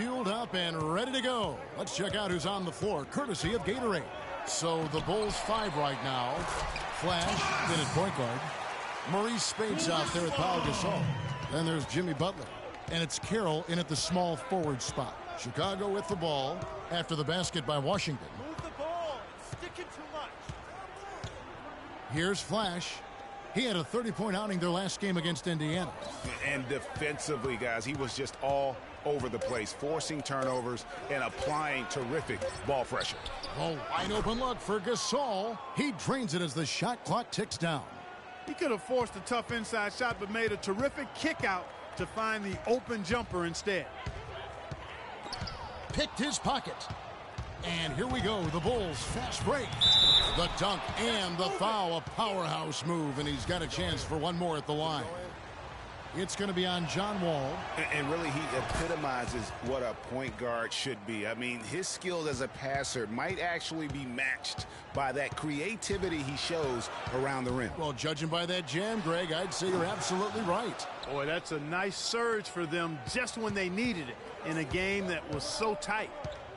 fueled up and ready to go. Let's check out who's on the floor, courtesy of Gatorade. So the Bulls 5 right now. Flash in at point guard. Maurice Spade's out there at Pau Gasol. Then there's Jimmy Butler. And it's Carroll in at the small forward spot. Chicago with the ball after the basket by Washington. Move the ball. Sticking too much. Here's Flash. He had a 30-point outing their last game against Indiana. And defensively, guys, he was just all over the place, forcing turnovers and applying terrific ball pressure. A wide open look for Gasol. He drains it as the shot clock ticks down. He could have forced a tough inside shot, but made a terrific kick out to find the open jumper instead. Picked his pocket. And here we go, the Bulls fast break. The dunk and the foul, a powerhouse move, and he's got a chance for one more at the line. It's going to be on John Wall. And really, he epitomizes what a point guard should be. I mean, his skills as a passer might actually be matched by that creativity he shows around the rim. Well, judging by that jam, Greg, I'd say you're absolutely right. Boy, that's a nice surge for them just when they needed it in a game that was so tight.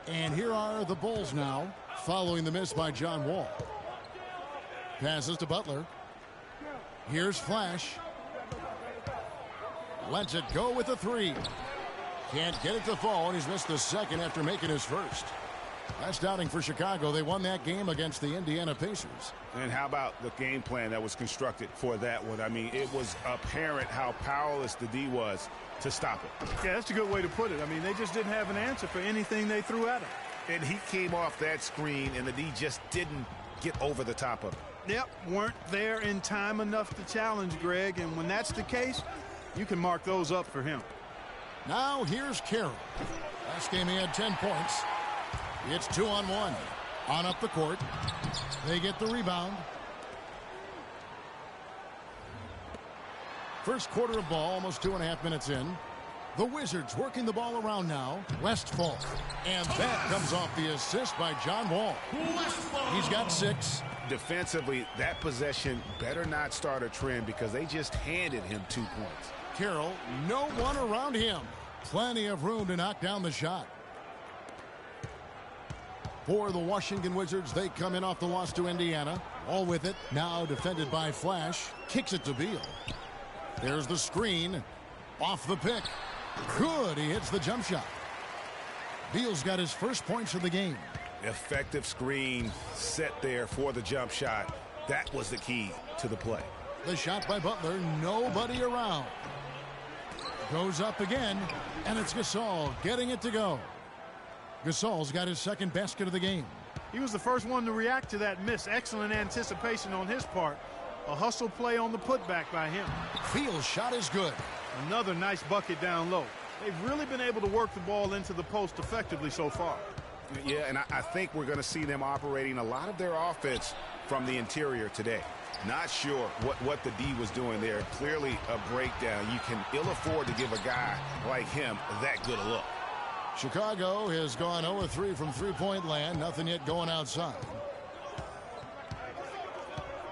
And here are the Bulls now, following the miss by John Wall. Passes to Butler. Here's Flash. Lets it go with a three. Can't get it to fall, and he's missed the second after making his first. Last outing for Chicago. They won that game against the Indiana Pacers. And how about the game plan that was constructed for that one? I mean, it was apparent how powerless the D was to stop it. Yeah, that's a good way to put it. I mean, they just didn't have an answer for anything they threw at him. And he came off that screen, and the D just didn't get over the top of it. Yep, weren't there in time enough to challenge Greg, and when that's the case, you can mark those up for him. Now here's Carroll. Last game he had 10 points. It's 2-on-1. On up the court. They get the rebound. First quarter of ball, almost 2.5 minutes in. The Wizards working the ball around now. Westphal. And that comes off the assist by John Wall. He's got 6. Defensively, that possession better not start a trend because they just handed him 2 points. Carroll, no one around him. Plenty of room to knock down the shot. For the Washington Wizards, they come in off the loss to Indiana. All with it, now defended by Flash. Kicks it to Beal. There's the screen. Off the pick. Good, he hits the jump shot. Beal's got his first points of the game. Effective screen set there for the jump shot. That was the key to the play. The shot by Butler, nobody around. Goes up again, and it's Gasol getting it to go. Gasol's got his second basket of the game. He was the first one to react to that miss. Excellent anticipation on his part. A hustle play on the putback by him. Beal's shot is good. Another nice bucket down low. They've really been able to work the ball into the post effectively so far. Yeah, and I think we're going to see them operating a lot of their offense from the interior today. Not sure what the D was doing there. Clearly a breakdown. You can ill afford to give a guy like him that good a look. Chicago has gone 0-3 from three-point land. Nothing yet going outside.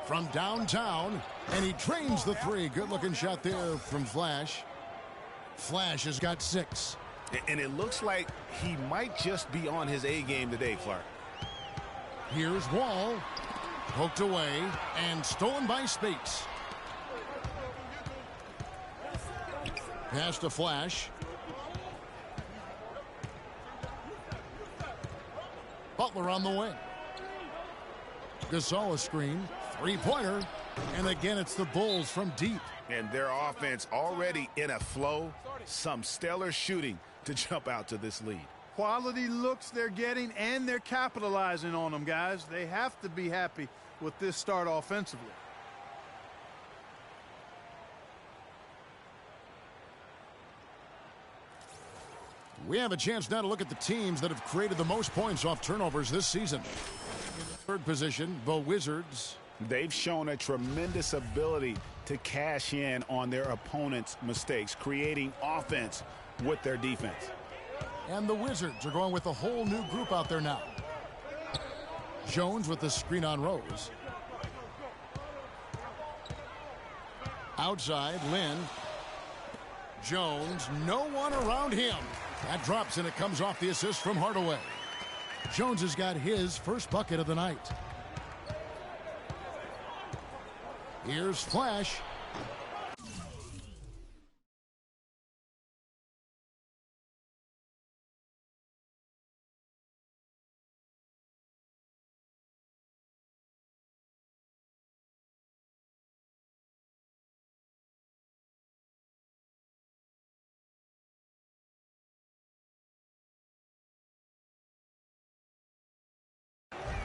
From downtown, and he trains the three. Good-looking shot there from Flash. Flash has got 6. And it looks like he might just be on his A game today, Clark. Here's Wall. Poked away and stolen by Spates. Pass to Flash. Butler on the wing. Gasol a screen. Three-pointer. And again, it's the Bulls from deep. And their offense already in a flow. Some stellar shooting to jump out to this lead. Quality looks they're getting, and they're capitalizing on them, guys. They have to be happy with this start offensively. We have a chance now to look at the teams that have created the most points off turnovers this season. In the third position, the Wizards. They've shown a tremendous ability to cash in on their opponent's mistakes, creating offense with their defense. And the Wizards are going with a whole new group out there now. Jones with the screen on Rose. Outside, Lynn. Jones, no one around him. That drops, and it comes off the assist from Hardaway. Jones has got his first bucket of the night. Here's Flash.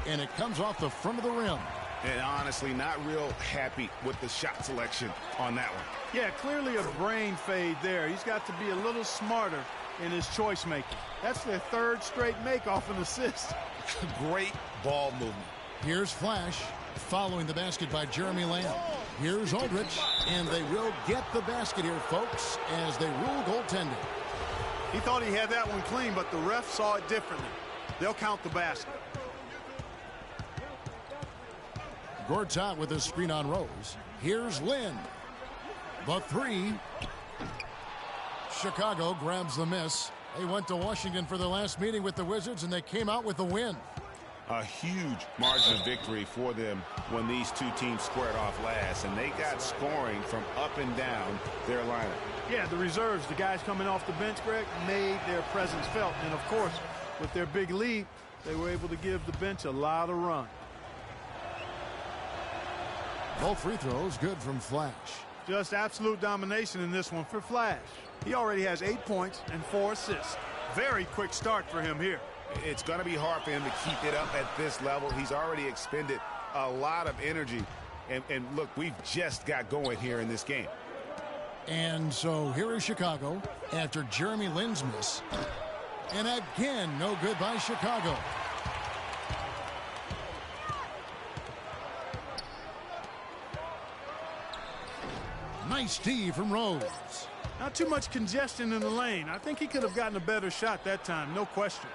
And it comes off the front of the rim. And honestly, not real happy with the shot selection on that one. Yeah, clearly a brain fade there. He's got to be a little smarter in his choice making. That's their third straight make off an assist. Great ball movement. Here's Flash following the basket by Jeremy Lamb. Here's Aldridge, and they will get the basket here, folks, as they rule goaltending. He thought he had that one clean, but the ref saw it differently. They'll count the basket. Gortat with a screen on Rose. Here's Lynn. The three. Chicago grabs the miss. They went to Washington for their last meeting with the Wizards, and they came out with a win. A huge margin of victory for them when these two teams squared off last, and they got scoring from up and down their lineup. Yeah, the reserves, the guys coming off the bench, Greg, made their presence felt. And, of course, with their big lead, they were able to give the bench a lot of run. Both free throws good from Flash. Just absolute domination in this one for Flash. He already has 8 points and 4 assists. Very quick start for him here. It's going to be hard for him to keep it up at this level. He's already expended a lot of energy. And look, we've just got going here in this game. And so here is Chicago after Jeremy Lin's miss. And again, no good by Chicago. Nice D from Rose. Not too much congestion in the lane. I think he could have gotten a better shot that time, no question.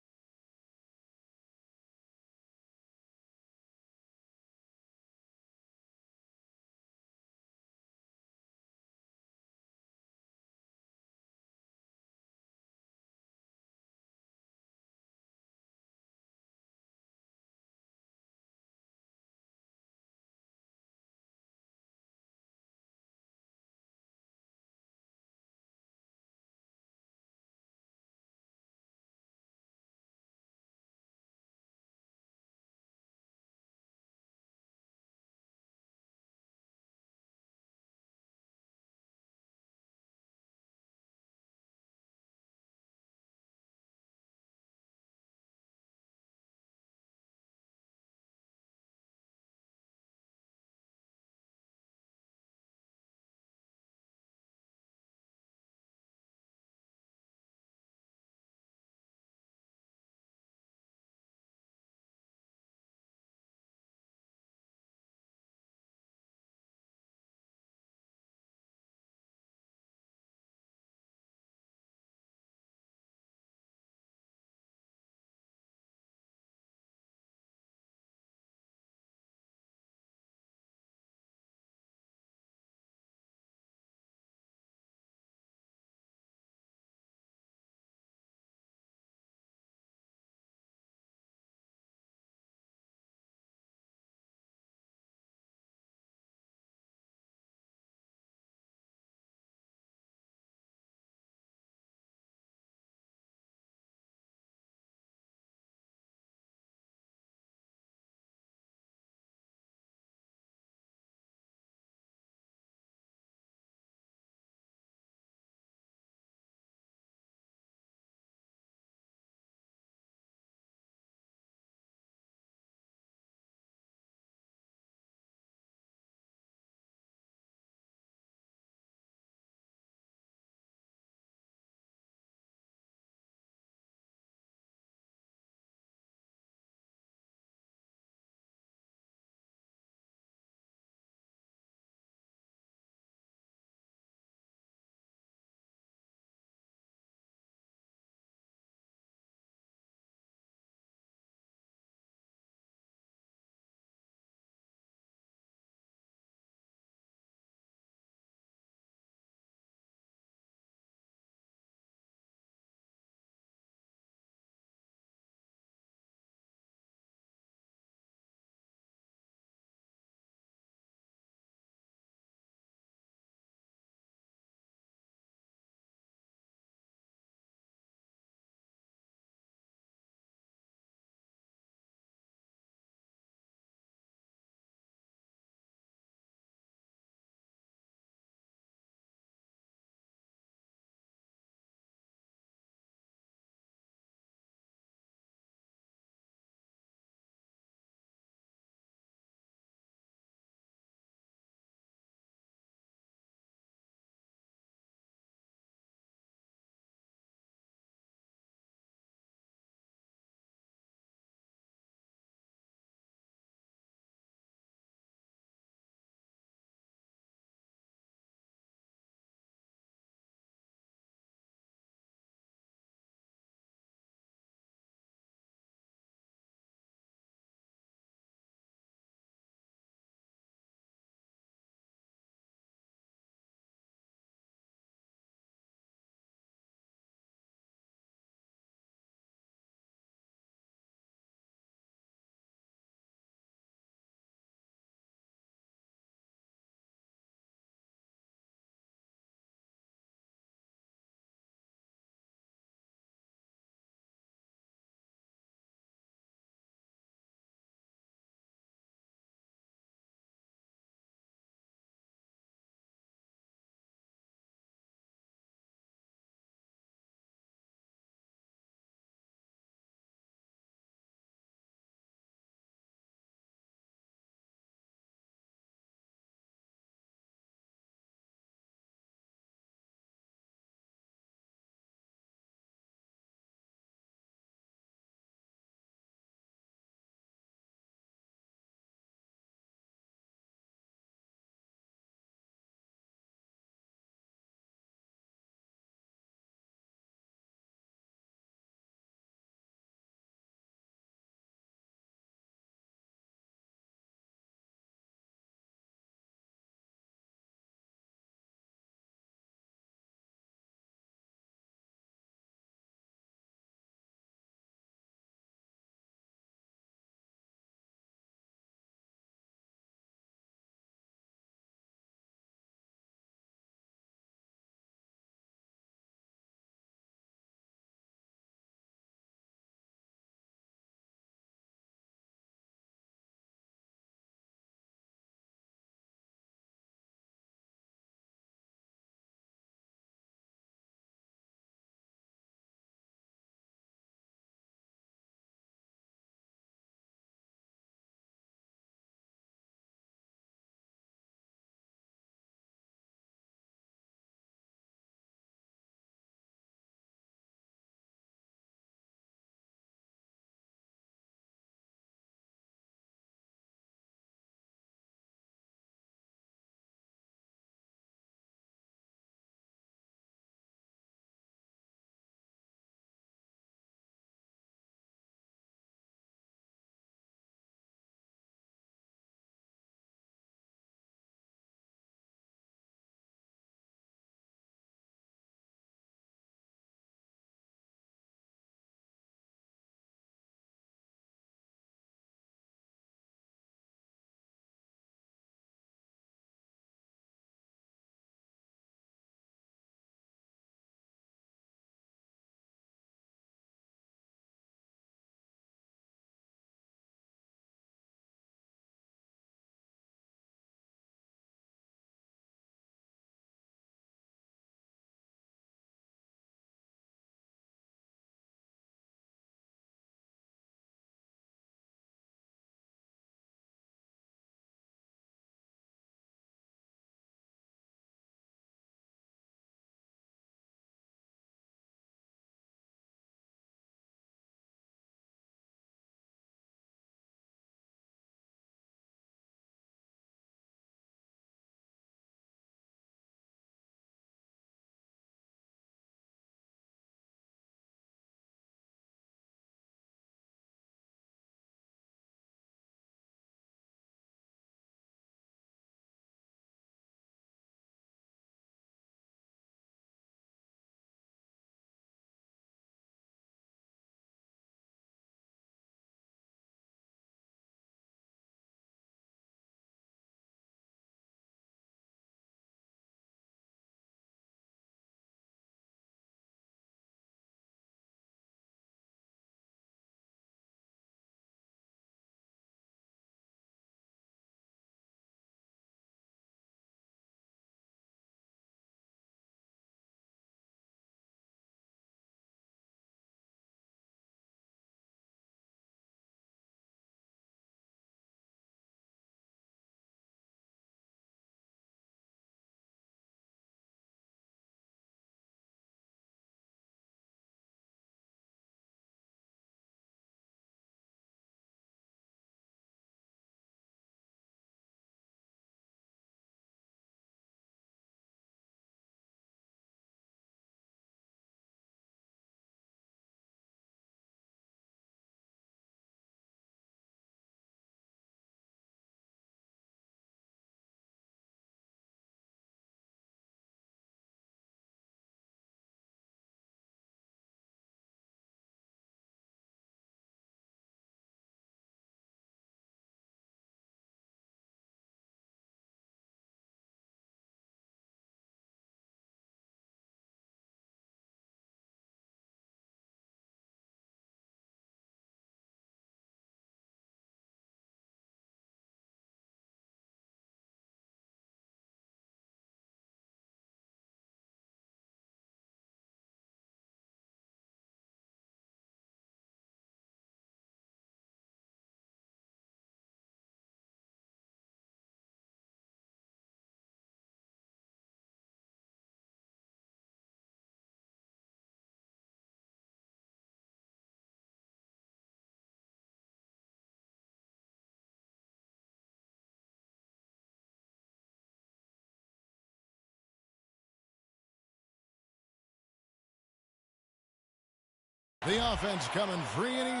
The offense coming free and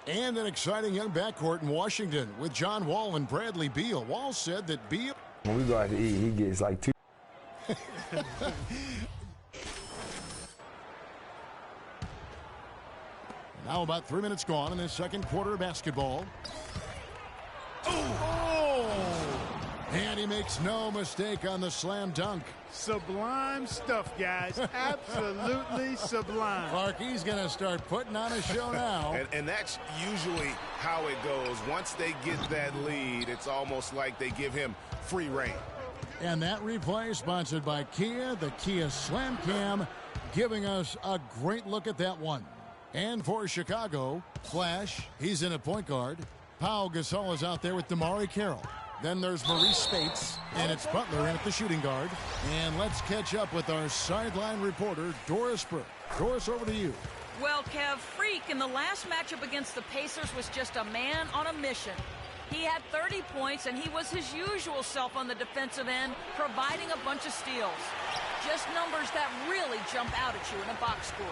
And an exciting young backcourt in Washington with John Wall and Bradley Beal. Wall said that Beal... When we go out to eat, he gets like 2. Now about 3 minutes gone in this second quarter of basketball. Oh! And he makes no mistake on the slam dunk. Sublime stuff, guys. Absolutely sublime. Clark, he's going to start putting on a show now. And that's usually how it goes. Once they get that lead, it's almost like they give him free reign. And that replay sponsored by Kia, the Kia Slam Cam, giving us a great look at that one. And for Chicago, Flash, he's in a point guard. Pau Gasol is out there with DeMarre Carroll. Then there's Maurice Spates, and it's Butler in at the shooting guard. And let's catch up with our sideline reporter, Doris Burke. Doris, over to you. Well, Kev, Freak in the last matchup against the Pacers was just a man on a mission. He had 30 points, and he was his usual self on the defensive end, providing a bunch of steals. Just numbers that really jump out at you in a box score.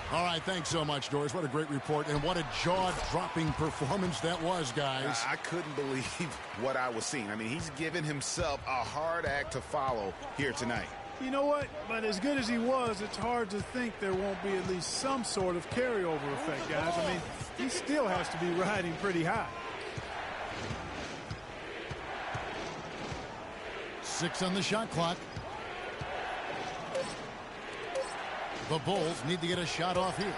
All right, thanks so much, Doris. What a great report, and what a jaw-dropping performance that was, guys. I couldn't believe what I was seeing. I mean, he's given himself a hard act to follow here tonight. You know what? But as good as he was, it's hard to think there won't be at least some sort of carryover effect, guys. I mean, he still has to be riding pretty high. 6 on the shot clock. The Bulls need to get a shot off here.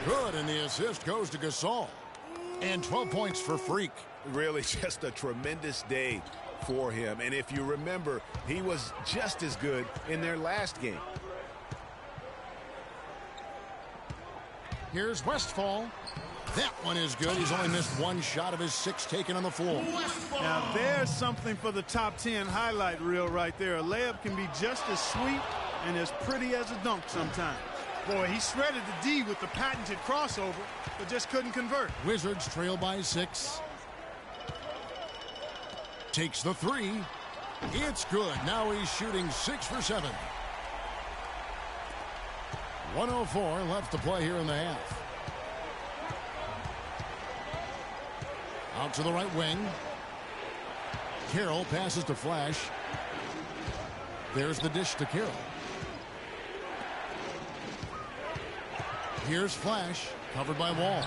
Good, and the assist goes to Gasol. And 12 points for Freak. Really just a tremendous day for him. And if you remember, he was just as good in their last game. Here's Westphal. That one is good. He's only missed one shot of his 6 taken on the floor. Now there's something for the top 10 highlight reel right there. A layup can be just as sweet and as pretty as a dunk sometimes. Boy, he shredded the D with the patented crossover, but just couldn't convert. Wizards trail by 6. Takes the 3. It's good. Now he's shooting 6 for 7. 1:04 left to play here in the half. Out to the right wing. Carroll passes to Flash. There's the dish to Carroll. Here's Flash, covered by Wall.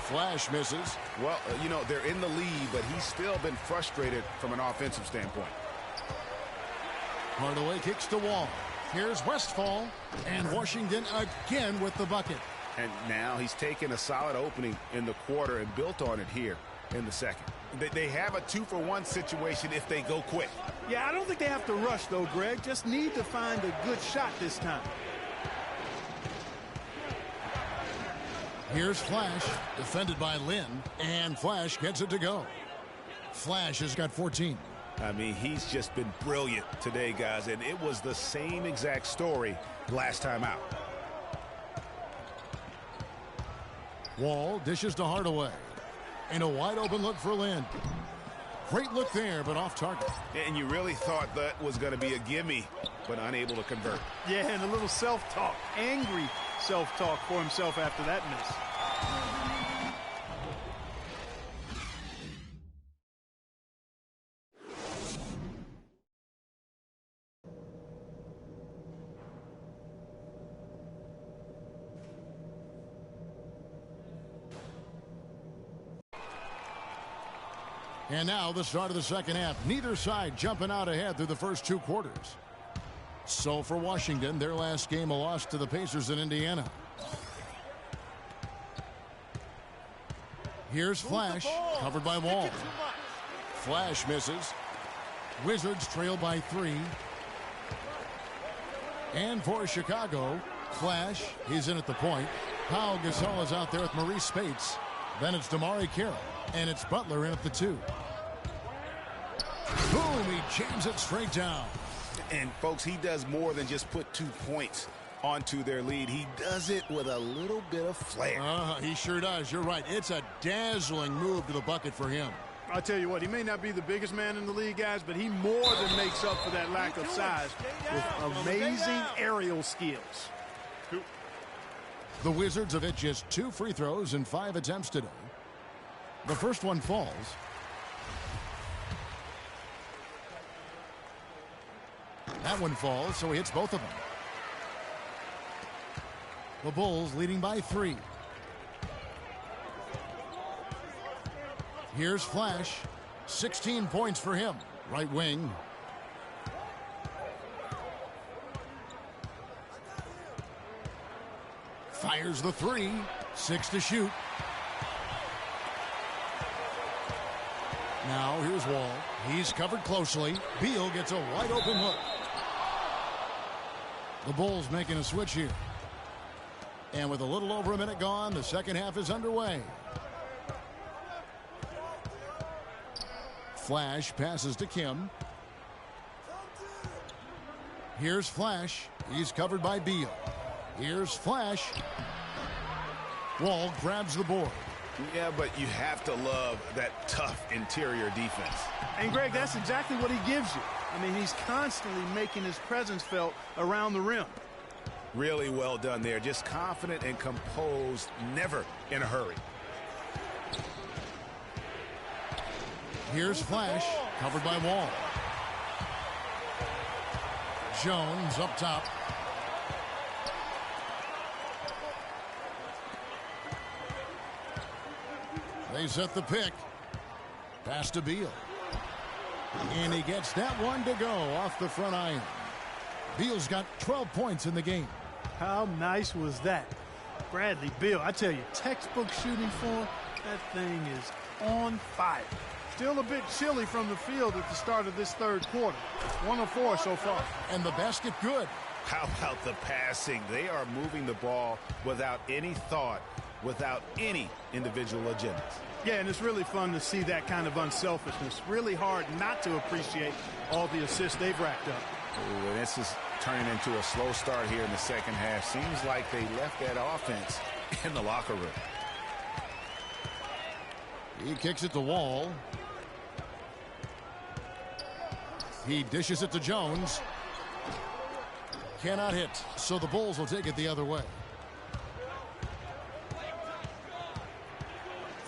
Flash misses. Well, you know, they're in the lead, but he's still been frustrated from an offensive standpoint. Hardaway kicks to Wall. Here's Westphal, and Washington again with the bucket. And now he's taken a solid opening in the quarter and built on it here in the second. They have a 2-for-1 situation if they go quick. Yeah, I don't think they have to rush, though, Greg. Just need to find a good shot this time. Here's Flash, defended by Lynn, and Flash gets it to go. Flash has got 14. I mean, he's just been brilliant today, guys, and it was the same exact story last time out. Wall dishes to Hardaway. And a wide open look for Lynn. Great look there, but off target. And you really thought that was going to be a gimme, but unable to convert. Yeah, and a little self-talk, angry self-talk for himself after that miss. And now the start of the second half. Neither side jumping out ahead through the first 2 quarters. So for Washington, their last game, a loss to the Pacers in Indiana. Here's Flash, covered by Wall. Flash misses. Wizards trail by 3. And for Chicago, Flash, he's in at the point. Pau Gasol is out there with Maurice Spates. Then it's Damari Carroll. And it's Butler in at the 2. Boom, he jams it straight down. And, folks, he does more than just put 2 points onto their lead. He does it with a little bit of flair. He sure does. You're right. It's a dazzling move to the bucket for him. I'll tell you what, he may not be the biggest man in the league, guys, but he more than makes up for that lack of size with amazing aerial skills. The Wizards have hit just 2 free throws in 5 attempts today. The first one falls. That one falls, so he hits both of them. The Bulls leading by 3. Here's Flash. 16 points for him. Right wing. Fires the 3. 6 to shoot. Now here's Wall. He's covered closely. Beal gets a wide open look. The Bulls making a switch here. And with a little over a minute gone, the second half is underway. Flash passes to Kim. Here's Flash. He's covered by Beal. Here's Flash. Wall grabs the board. Yeah, but you have to love that tough interior defense. And, Greg, that's exactly what he gives you. I mean, he's constantly making his presence felt around the rim. Really well done there. Just confident and composed, never in a hurry. Here's Flash, covered by Wall. Jones up top. They set the pick. Pass to Beal. And he gets that one to go off the front iron. Beal's got 12 points in the game. How nice was that? Bradley Beal, I tell you, textbook shooting form, that thing is on fire. Still a bit chilly from the field at the start of this third quarter. 1 of 4 so far. And the basket good. How about the passing? They are moving the ball without any thought, without any individual agendas. Yeah, and it's really fun to see that kind of unselfishness. Really hard not to appreciate all the assists they've racked up. Ooh, and this is turning into a slow start here in the second half. Seems like they left that offense in the locker room. He kicks it to Wall. He dishes it to Jones. Cannot hit, so the Bulls will take it the other way.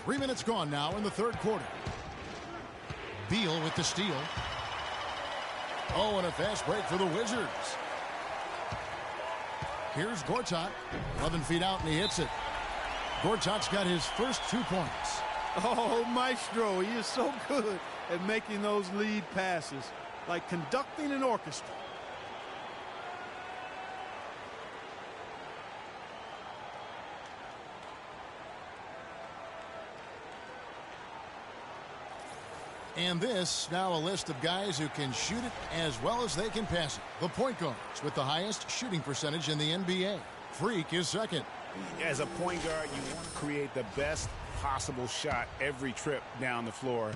3 minutes gone now in the third quarter. Beal with the steal. Oh, and a fast break for the Wizards. Here's Gortat. 11 feet out, and he hits it. Gortat's got his first 2 points. Oh, Maestro, he is so good at making those lead passes, like conducting an orchestra. And this, now a list of guys who can shoot it as well as they can pass it. The point guards with the highest shooting percentage in the NBA. Freak is second. As a point guard, you want to create the best possible shot every trip down the floor.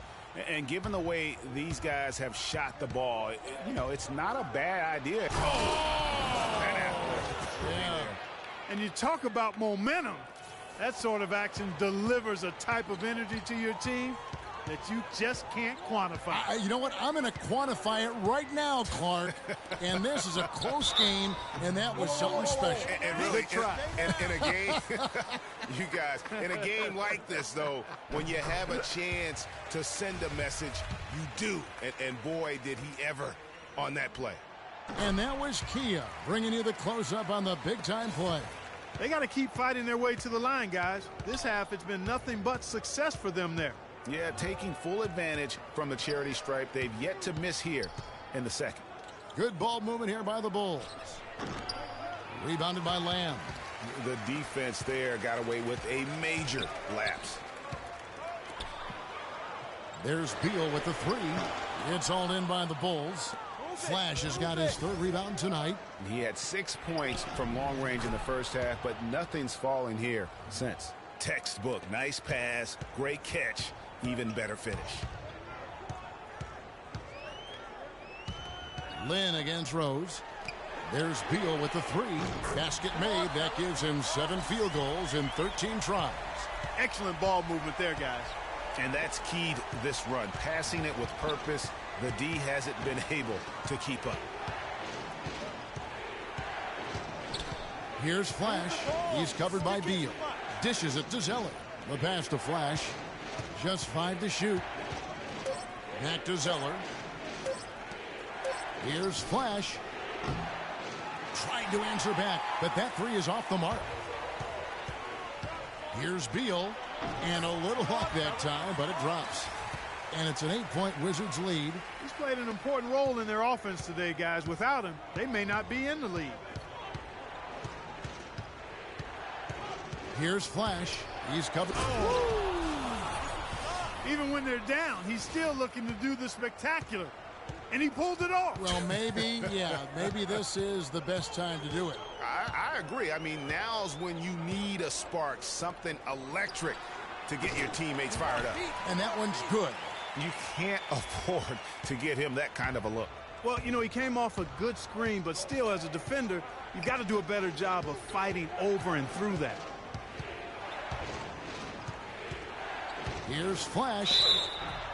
And given the way these guys have shot the ball, you know, it's not a bad idea. Oh! Yeah. And you talk about momentum. That sort of action delivers a type of energy to your team that you just can't quantify. You know what? I'm going to quantify it right now, Clark. And this is a close game, and that was something special. And really, in a game, you guys, in a game like this, though, when you have a chance to send a message, you do. And boy, did he ever on that play. And that was Kia bringing you the close-up on the big-time play. They got to keep fighting their way to the line, guys. This half, it's been nothing but success for them there. Yeah, taking full advantage from the charity stripe. They've yet to miss here in the second. Good ball movement here by the Bulls. Rebounded by Lamb. The defense there got away with a major lapse. There's Beal with the three. It's all in by the Bulls. Flash has got his third rebound tonight. He had 6 points from long range in the first half, but nothing's fallen here since. Textbook, nice pass, great catch, even better finish. Lynn against Rose. There's Beal with the three. Basket made. That gives him 7 field goals in 13 tries. Excellent ball movement there, guys. And that's keyed this run. Passing it with purpose. The D hasn't been able to keep up. Here's Flash. He's covered by Beal. Dishes it to Zeller. The pass to Flash. Just 5 to shoot. Back to Zeller. Here's Flash. Tried to answer back, but that three is off the mark. Here's Beal. And a little off that time, but it drops. And it's an 8-point Wizards lead. He's played an important role in their offense today, guys. Without him, they may not be in the lead. Here's Flash. He's covered. Even when they're down, he's still looking to do the spectacular. And he pulled it off. Well, maybe, yeah, maybe this is the best time to do it. I agree. I mean, now's when you need a spark, something electric to get your teammates fired up. And that one's good. You can't afford to get him that kind of a look. Well, you know, he came off a good screen, but still, as a defender, you've got to do a better job of fighting over and through that. Here's Flash.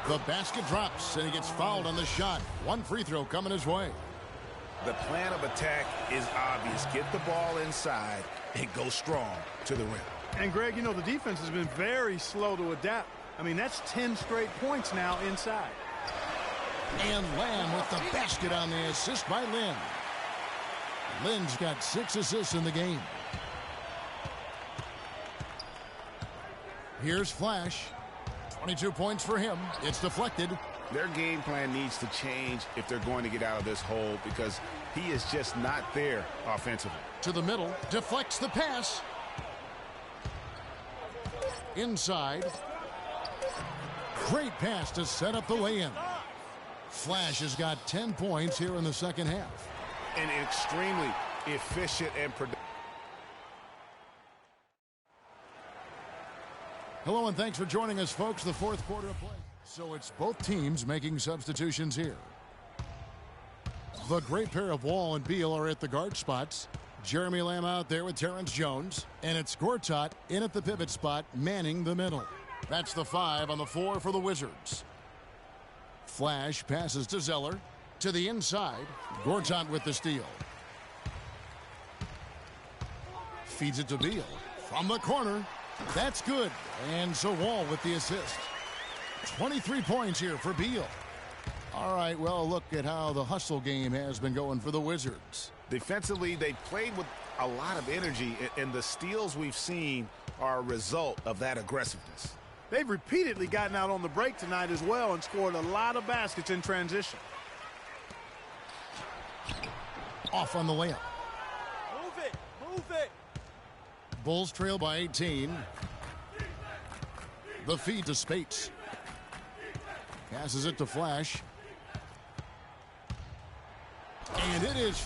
The basket drops, and he gets fouled on the shot. 1 free throw coming his way. The plan of attack is obvious. Get the ball inside and go strong to the rim. And, Greg, you know, the defense has been very slow to adapt. I mean, that's 10 straight points now inside. And Lamb with the basket on the assist by Lynn. Lynn's got 6 assists in the game. Here's Flash. 22 points for him. It's deflected. Their game plan needs to change if they're going to get out of this hole because he is just not there offensively. To the middle. Deflects the pass. Inside. Great pass to set up the lay-in. Flash has got 10 points here in the second half. And extremely efficient and productive. Hello and thanks for joining us, folks. The fourth quarter of play. So it's both teams making substitutions here. The great pair of Wall and Beal are at the guard spots. Jeremy Lamb out there with Terrence Jones. And it's Gortat in at the pivot spot, manning the middle. That's the 5 on the 4 for the Wizards. Flash passes to Zeller. To the inside. Gortat with the steal. Feeds it to Beal. From the corner. That's good. And so Wall with the assist. 23 points here for Beal. All right, well, look at how the hustle game has been going for the Wizards. Defensively, they played with a lot of energy, and the steals we've seen are a result of that aggressiveness. They've repeatedly gotten out on the break tonight as well and scored a lot of baskets in transition. Off on the layup. Move it. Move it. Bulls trail by 18. The feed to Spates. Passes it to Flash. And it is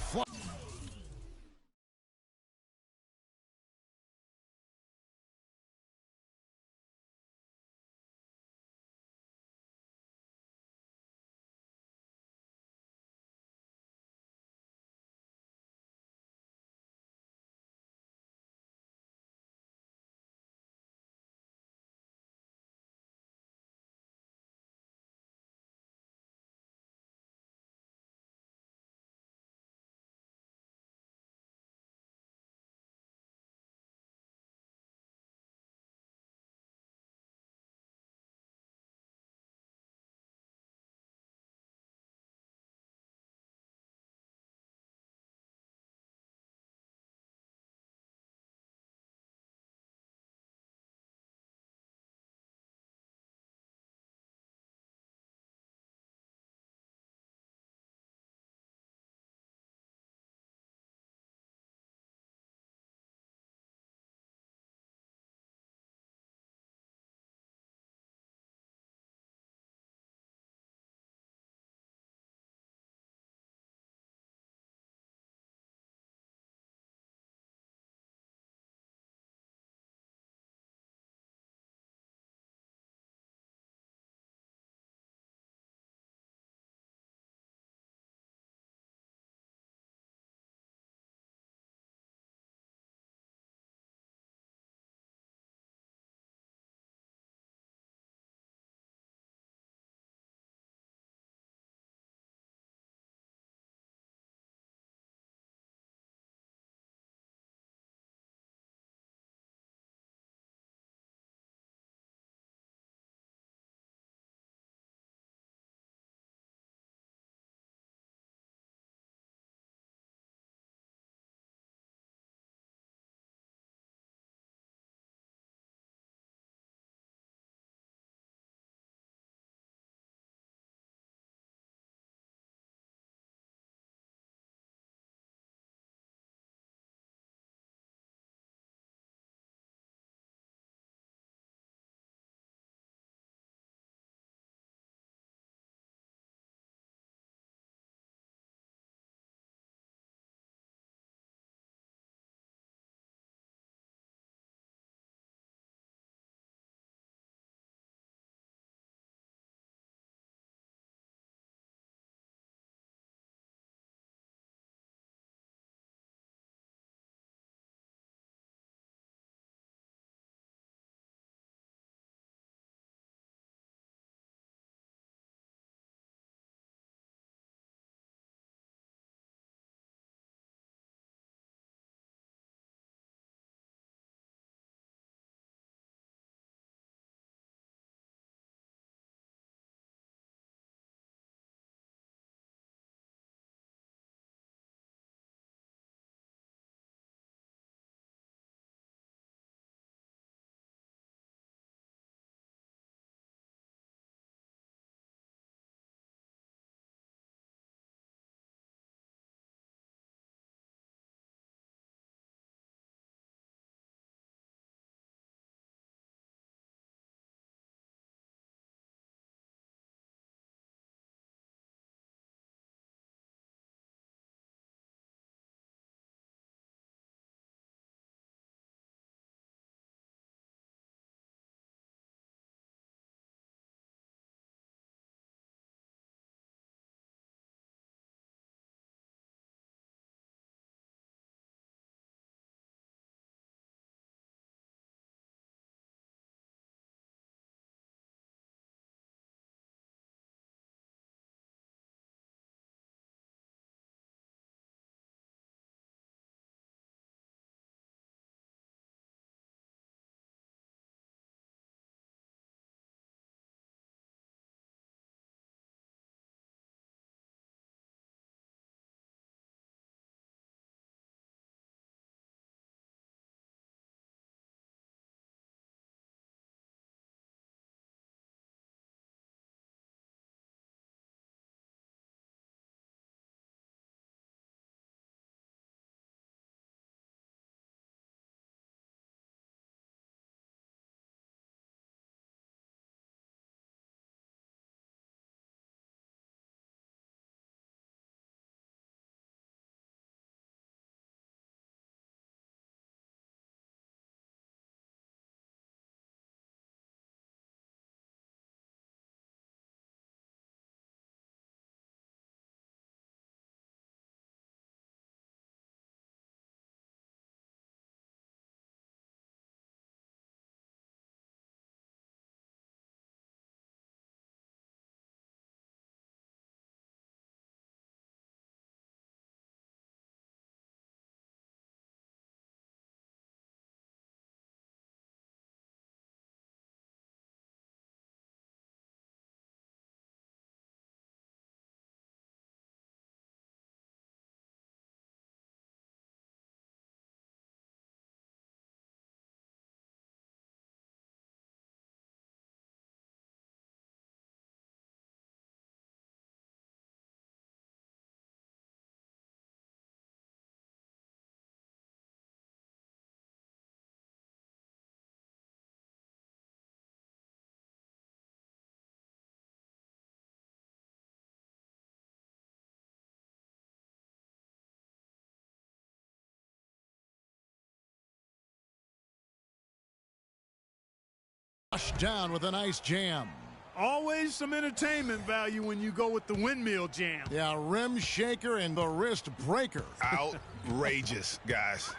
Down with a nice jam. Always some entertainment value when you go with the windmill jam. Yeah, rim shaker and the wrist breaker. Outrageous, guys.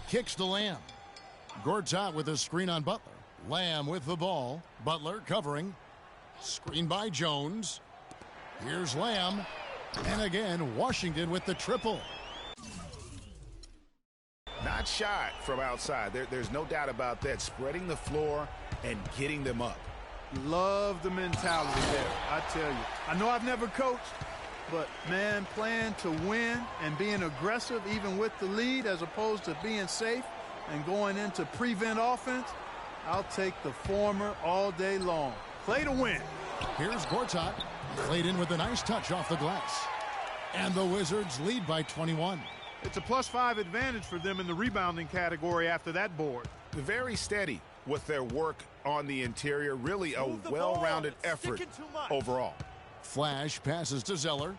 Kicks to Lamb. Gortat with a screen on Butler. Lamb with the ball. Butler covering. Screen by Jones. Here's Lamb. And again, Washington with the triple. Not shot from outside. There's no doubt about that. Spreading the floor and getting them up. Love the mentality there, I tell you. I know I've never coached, but, man, playing to win and being aggressive even with the lead as opposed to being safe and going into prevent offense, I'll take the former all day long. Play to win. Here's Gortat. Played in with a nice touch off the glass. And the Wizards lead by 21. It's a +5 advantage for them in the rebounding category after that board. Very steady with their work on the interior. Really a well-rounded effort overall. Flash passes to Zeller.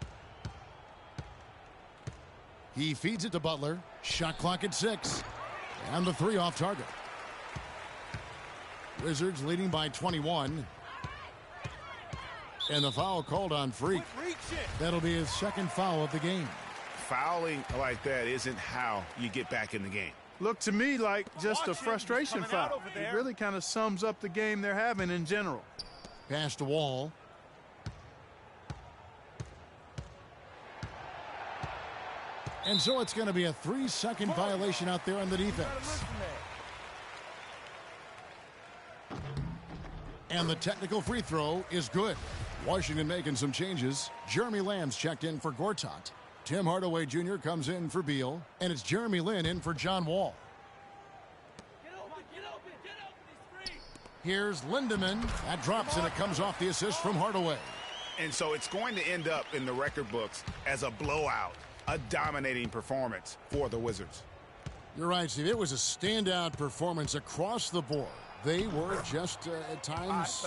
He feeds it to Butler. Shot clock at 6. And the 3 off target. Wizards leading by 21. And the foul called on Freak. That'll be his second foul of the game. Fouling like that isn't how you get back in the game. Looked to me like just a frustration foul. It really kind of sums up the game they're having in general. Pass to Wall. And so it's going to be a 3-second violation out there on the defense. And the technical free throw is good. Washington making some changes. Jeremy Lamb's checked in for Gortat. Tim Hardaway Jr. comes in for Beal. And it's Jeremy Lin in for John Wall. Here's Lindemann. That drops and it comes off the assist from Hardaway. And so it's going to end up in the record books as a blowout, a dominating performance for the Wizards. You're right, Steve. It was a standout performance across the board. They were just at times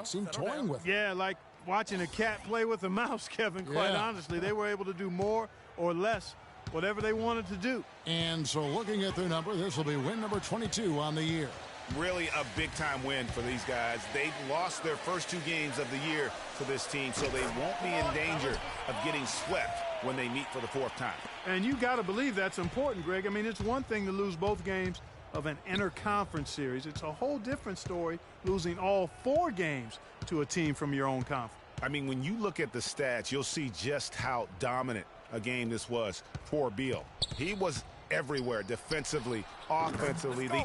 seemed toying with it. Yeah, like watching a cat play with a mouse, Kevin, quite honestly. They were able to do more or less, whatever they wanted to do. And so looking at their number, this will be win number 22 on the year. Really a big-time win for these guys. They've lost their first 2 games of the year to this team, so they won't be in danger of getting swept when they meet for the 4th time. And you got to believe that's important, Greg. I mean, it's one thing to lose both games of an interconference series. It's a whole different story losing all 4 games to a team from your own conference. I mean, when you look at the stats, you'll see just how dominant a game this was for Beal. He was everywhere defensively, offensively.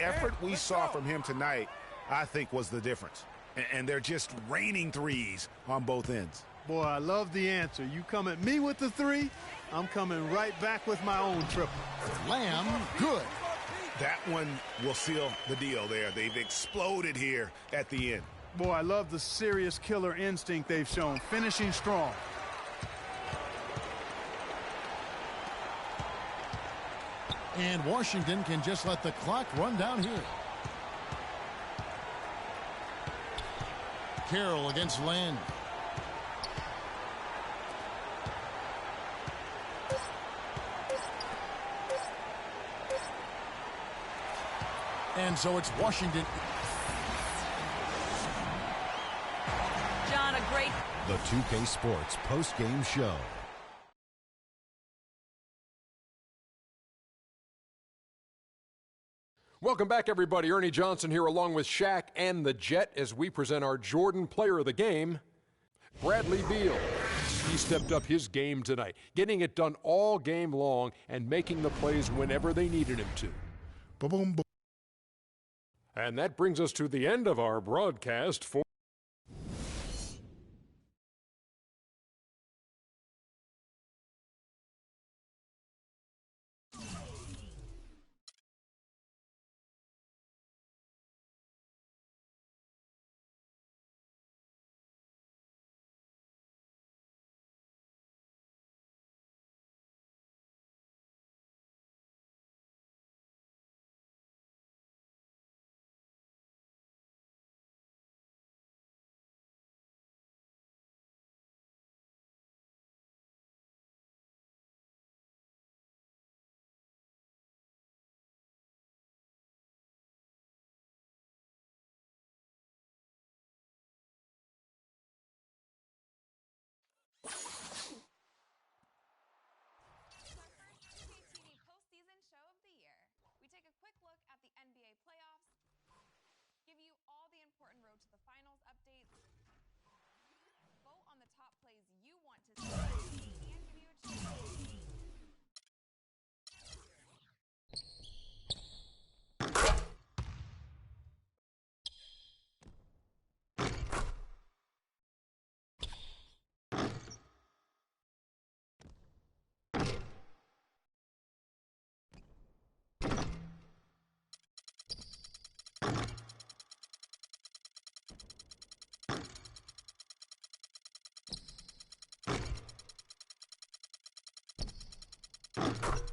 Effort we saw from him tonight, I think, was the difference. And they're just raining threes on both ends. Boy, I love the answer. You come at me with the 3, I'm coming right back with my own triple. Lamb, good. That one will seal the deal there. They've exploded here at the end. Boy, I love the serious killer instinct they've shown, finishing strong. And Washington can just let the clock run down here. Carroll against Land. And so it's Washington. John, a great... The 2K Sports post-game show. Welcome back, everybody. Ernie Johnson here along with Shaq and the Jet as we present our Jordan Player of the Game, Bradley Beal. He stepped up his game tonight, getting it done all game long and making the plays whenever they needed him to. Boom, boom. And that brings us to the end of our broadcast for plays you want to see and give you a chance. You